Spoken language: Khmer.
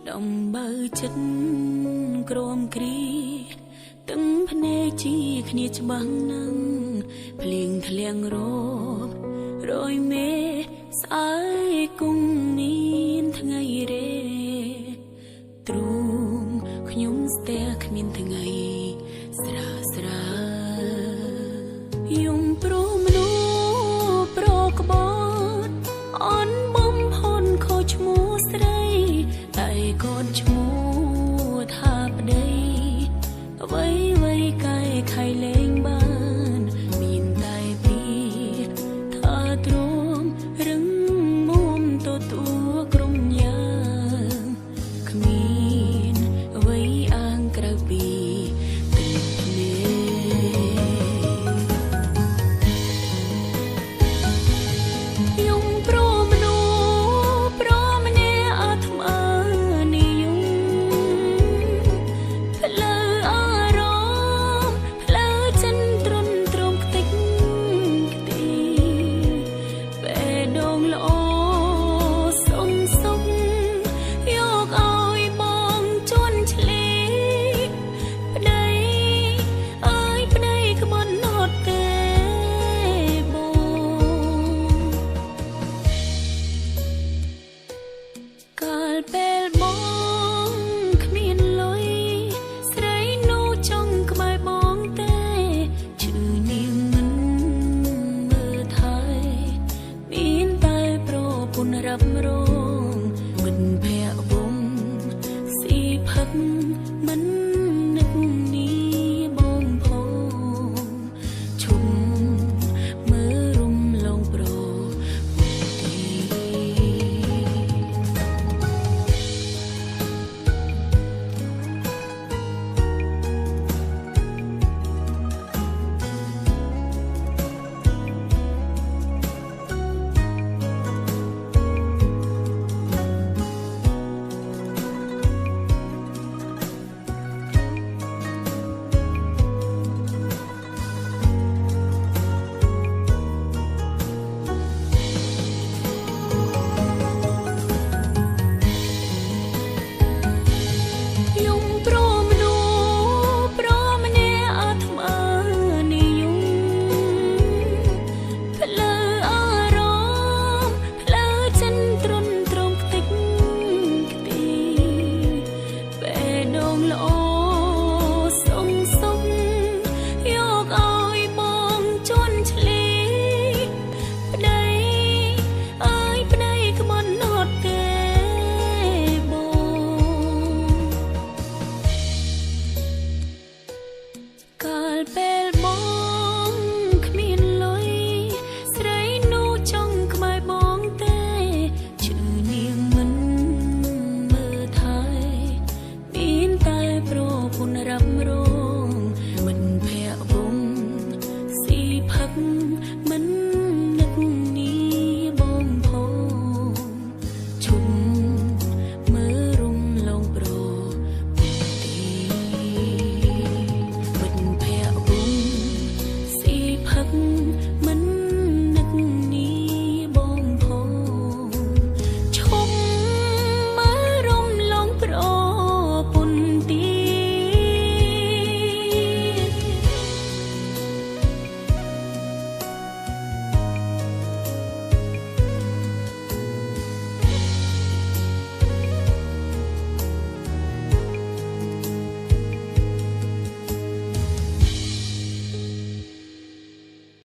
ដំបើចិត្តក្រមគ្រីទាំងភ្នែកជាគ្នាច្បាំងនឹងភ្លៀងធ្លៀងរបរយមេស្អើយគង់មានថ្ងៃរេទ្រូងខ្ញុំស្ទះគ្មានថ្ងៃស្រាស្រាយំព្រោះមនុស្សប្រកបតអន់បំផុនខូចឈ្មោះស្រីតែកូនឈ្មោះថាប្តីអ្វីអ្វីកាយខៃលែងបានមានតែពីថាទ្រាំរឹងមុំទទួលក្រុមយ៉ាងគ្មានអ្វីអាងក្រៅពីទឹកភ្នែកយំព្រោះមនុស្សប្រម្នាក់អាត្មានិយមផ្លូវអារម្មណ៍ផ្លូវចិនទ្រុនទ្រង់ខ្ទេចខ្ទីពេលដងល្អសុំសុំយកឲ្យបងជន់ឆ្លៀកប្តីអើយប្តីក្បត់ហត់ទេបងកាលពេលបងគ្មានលុយស្រីនោះចង់ក្បែរបងទេឈឺនាងមិនមើលថែមានតែប្រពន្ធរ៉ាប់រងមិនភ័ក្រវងស៊ីផឹក